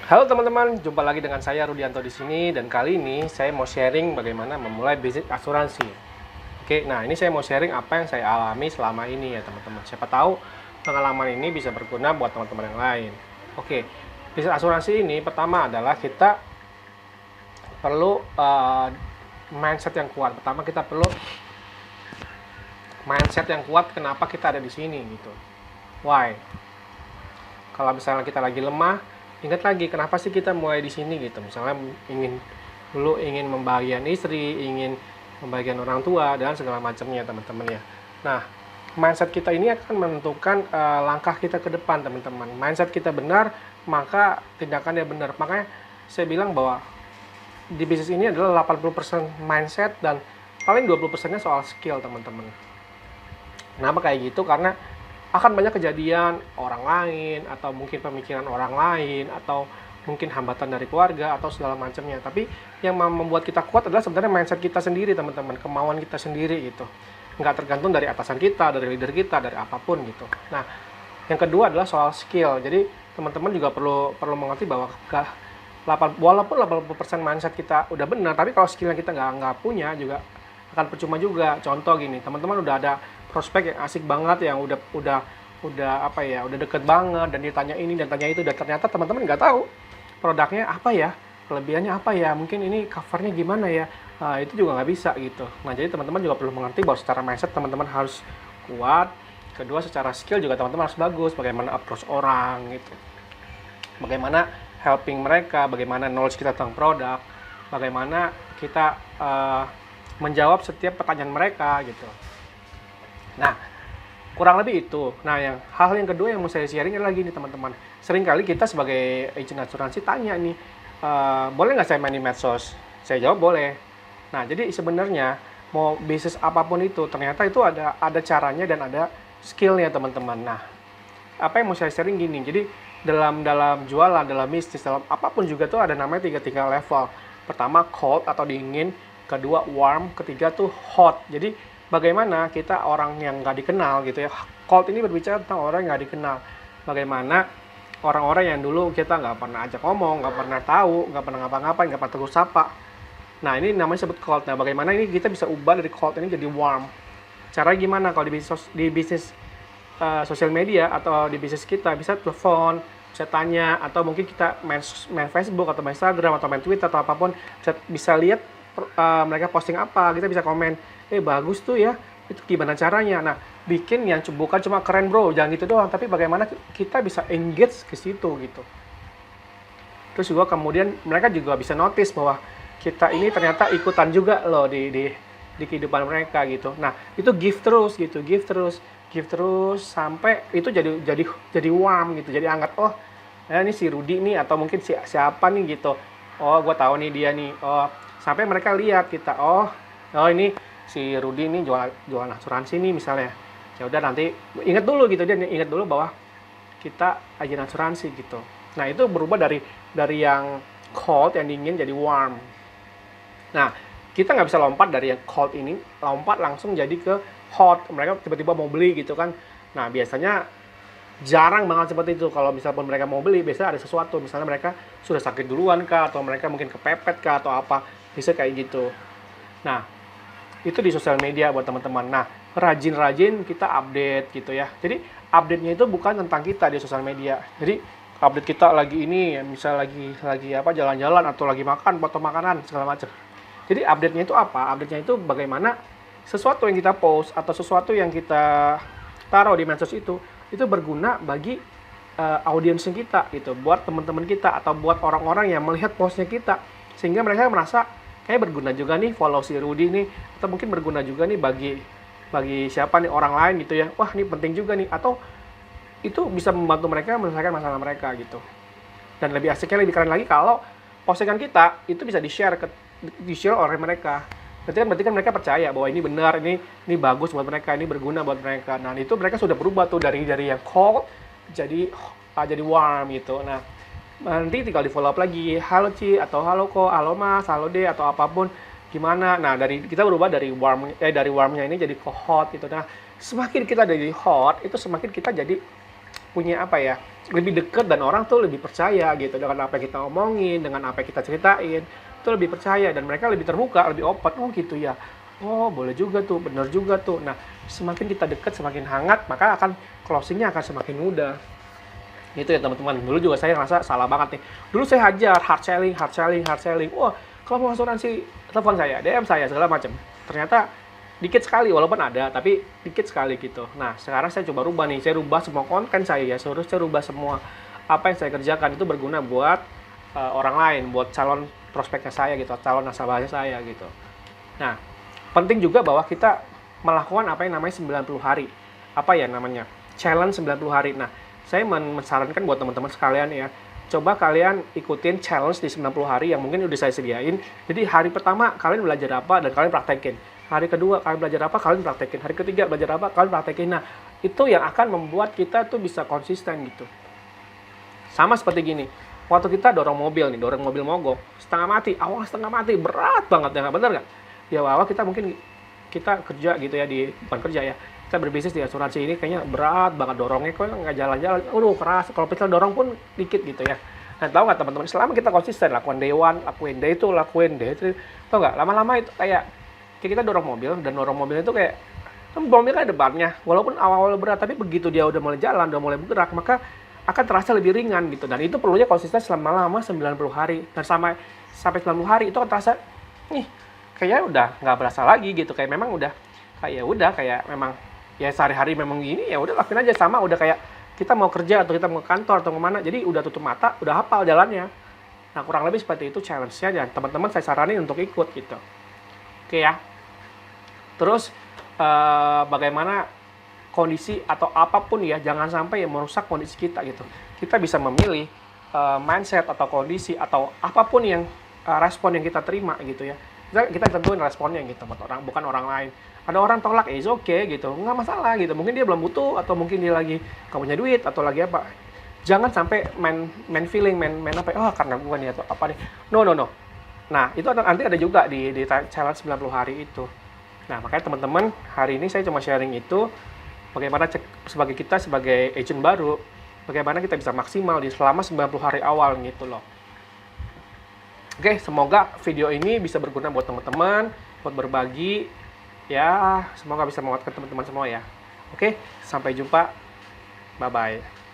Halo teman-teman, jumpa lagi dengan saya Rudianto di sini dan kali ini saya mau sharing bagaimana memulai bisnis asuransi. Oke, nah ini saya mau sharing apa yang saya alami selama ini ya teman-teman. Siapa tahu pengalaman ini bisa berguna buat teman-teman yang lain. Oke, bisnis asuransi ini pertama adalah kita perlu mindset yang kuat. Pertama kita perlu mindset yang kuat kenapa kita ada di sini gitu. Why? Kalau misalnya kita lagi lemah, ingat lagi kenapa sih kita mulai di sini gitu. Misalnya ingin membahagiakan istri, ingin membahagiakan orang tua dan segala macamnya teman-teman ya. Nah, mindset kita ini akan menentukan langkah kita ke depan teman-teman. Mindset kita benar, maka tindakannya benar. Makanya saya bilang bahwa di bisnis ini adalah 80% mindset dan paling 20%-nya soal skill teman-teman. Kenapa kayak gitu? Karena akan banyak kejadian orang lain atau mungkin pemikiran orang lain atau mungkin hambatan dari keluarga atau segala macamnya. Tapi yang membuat kita kuat adalah sebenarnya mindset kita sendiri teman-teman, kemauan kita sendiri gitu. Nggak tergantung dari atasan kita, dari leader kita, dari apapun gitu. Nah, yang kedua adalah soal skill. Jadi teman-teman juga perlu mengerti bahwa walaupun 80% mindset kita udah benar, tapi kalau skillnya kita nggak punya juga akan percuma juga. Contoh gini, teman-teman udah ada prospek yang asik banget, yang udah deket banget dan ditanya ini dan tanya itu dan ternyata teman-teman nggak tahu produknya apa ya, kelebihannya apa ya, mungkin ini covernya gimana ya. Nah, itu juga nggak bisa gitu. Nah, jadi teman-teman juga perlu mengerti bahwa secara mindset teman-teman harus kuat. Kedua, secara skill juga teman-teman harus bagus, bagaimana approach orang gitu, bagaimana helping mereka, bagaimana knowledge kita tentang produk, bagaimana kita menjawab setiap pertanyaan mereka gitu. Nah, kurang lebih itu. Nah, hal yang kedua yang mau saya sharing adalah gini teman-teman. Seringkali kita sebagai agent asuransi tanya nih, boleh nggak saya main di medsos? Saya jawab boleh. Nah, jadi sebenarnya mau bisnis apapun itu, ternyata itu ada caranya dan ada skillnya teman-teman. Nah, apa yang mau saya sharing gini, jadi dalam jualan, dalam bisnis, dalam apapun juga tuh ada namanya tiga level. Pertama cold atau dingin, kedua warm, ketiga tuh hot. Jadi bagaimana kita orang yang nggak dikenal gitu ya. Cold ini berbicara tentang orang yang nggak dikenal. Bagaimana orang-orang yang dulu kita nggak pernah ajak ngomong, nggak pernah tahu, nggak pernah ngapa-ngapain, nggak pernah tegur sapa. Nah, ini namanya sebut cold. Nah, bagaimana ini kita bisa ubah dari cold ini jadi warm. Caranya gimana? Kalau di bisnis sosial media atau di bisnis kita bisa telepon, bisa tanya, atau mungkin kita main Facebook atau main Instagram atau main Twitter atau apapun, bisa lihat mereka posting apa, kita bisa komen, bagus tuh ya, itu gimana caranya. Nah, bikin yang bukan cuma keren bro, jangan gitu doang, tapi bagaimana kita bisa engage ke situ gitu. Terus juga kemudian mereka juga bisa notice bahwa kita ini ternyata ikutan juga loh di kehidupan mereka gitu. Nah, itu give terus sampai itu jadi warm gitu, jadi hangat. Oh, ya ini si Rudy nih, atau mungkin siapa nih gitu. Oh, gue tahu nih dia nih. Oh, sampai mereka lihat kita, oh ini si Rudy nih jualan asuransi nih misalnya. Ya udah, nanti ingat dulu gitu, dia ingat dulu bahwa kita agen asuransi gitu. Nah, itu berubah dari yang cold, yang dingin jadi warm. Nah, kita nggak bisa lompat dari yang cold ini lompat langsung jadi ke hot. Mereka tiba-tiba mau beli gitu kan. Nah, biasanya jarang banget seperti itu. Kalau misalnya mereka mau beli, biasanya ada sesuatu. Misalnya mereka sudah sakit duluan kah, atau mereka mungkin kepepet kah, atau apa. Bisa kayak gitu. Nah, itu di sosial media buat teman-teman. Nah, rajin-rajin kita update gitu ya. Jadi, update-nya itu bukan tentang kita di sosial media. Jadi, update kita lagi ini, misal lagi apa, jalan-jalan, atau lagi makan, foto makanan, segala macam. Jadi, update-nya itu apa? Update-nya itu bagaimana sesuatu yang kita post, atau sesuatu yang kita taruh di medsos itu berguna bagi audiens kita gitu, buat teman-teman kita, atau buat orang-orang yang melihat postnya kita, sehingga mereka merasa kayak berguna juga nih follow si Rudy nih, atau mungkin berguna juga nih bagi siapa nih orang lain gitu ya. Wah, ini penting juga nih, atau itu bisa membantu mereka menyelesaikan masalah mereka gitu. Dan lebih asiknya, lebih keren lagi kalau postingan kita itu bisa di-share oleh mereka. Berarti kan mereka percaya bahwa ini benar, ini bagus buat mereka, ini berguna buat mereka. Nah, itu mereka sudah berubah tuh dari yang cold jadi warm gitu. Nah, nanti tinggal di follow up lagi, halo Ci, atau halo Ko, halo Mas, halo D, atau apapun, gimana. Nah, kita berubah dari warmnya ini jadi ke hot gitu. Nah, semakin kita dari hot, itu semakin kita jadi punya apa ya, lebih deket dan orang tuh lebih percaya gitu dengan apa yang kita omongin, dengan apa yang kita ceritain, itu lebih percaya dan mereka lebih terbuka, lebih open. Oh gitu ya. Oh boleh juga tuh, bener juga tuh. Nah semakin kita deket, semakin hangat, maka akan closingnya akan semakin mudah. Itu ya teman-teman. Dulu juga saya ngerasa salah banget nih. Dulu saya hajar hard selling, hard selling, hard selling. Wah, kalau mau asuransi, telepon saya, DM saya segala macam. Ternyata dikit sekali, walaupun ada, tapi dikit sekali gitu. Nah, sekarang saya coba rubah nih. Saya rubah semua konten saya ya. Saya rubah semua apa yang saya kerjakan itu berguna buat orang lain, buat calon prospeknya saya gitu, calon nasabahnya saya gitu. Nah, penting juga bahwa kita melakukan apa yang namanya 90 hari. Apa ya namanya? Challenge 90 hari. Nah, saya mensarankan buat teman-teman sekalian ya, coba kalian ikutin challenge di 90 hari yang mungkin udah saya sediain. Jadi hari pertama kalian belajar apa dan kalian praktekin. Hari kedua kalian belajar apa, kalian praktekin. Hari ketiga belajar apa, kalian praktekin. Nah, itu yang akan membuat kita tuh bisa konsisten gitu. Sama seperti gini, waktu kita dorong mobil nih, dorong mobil mogok, setengah mati, awal setengah mati, berat banget ya, bener nggak? Ya awal kita mungkin kita kerja gitu ya, bukan kerja ya, kita berbisnis di asuransi ini kayaknya berat banget dorongnya, kok nggak jalan-jalan, keras, kalau kita dorong pun dikit gitu ya. Nah tahu nggak teman-teman, selama kita konsisten lakukan day one, lakuin day itu, lakuin day itu, tahu nggak, lama-lama itu kayak kita dorong mobil, dan dorong mobil itu kayak, mobil kan ada bannya, walaupun awal-awal berat, tapi begitu dia udah mulai jalan, udah mulai bergerak, maka akan terasa lebih ringan gitu, dan itu perlunya konsisten selama 90 hari, dan sampai 90 hari itu akan terasa, kayaknya udah nggak berasa lagi gitu, kayak memang udah, kayak memang, ya sehari-hari memang gini, ya udah lakuin aja, sama udah kayak kita mau kerja atau kita mau kantor atau kemana, jadi udah tutup mata, udah hafal jalannya. Nah kurang lebih seperti itu challenge-nya, dan teman-teman saya saranin untuk ikut gitu. Oke ya. Terus bagaimana kondisi atau apapun ya, jangan sampai ya merusak kondisi kita gitu. Kita bisa memilih mindset atau kondisi atau apapun yang respon yang kita terima gitu ya. Kita tentuin responnya gitu buat orang, bukan orang lain. Ada orang tolak, it's okay gitu, nggak masalah gitu. Mungkin dia belum butuh, atau mungkin dia lagi nggak punya duit, atau lagi apa. Jangan sampai main feeling, main apa, karena gue nih atau apa nih. No. Nah, itu nanti ada juga di challenge 90 hari itu. Nah, makanya teman-teman, hari ini saya cuma sharing itu, bagaimana sebagai agent baru, bagaimana kita bisa maksimal di selama 90 hari awal gitu loh. Oke, semoga video ini bisa berguna buat teman-teman, buat berbagi. Ya, semoga bisa menguatkan teman-teman semua ya. Oke, sampai jumpa. Bye-bye.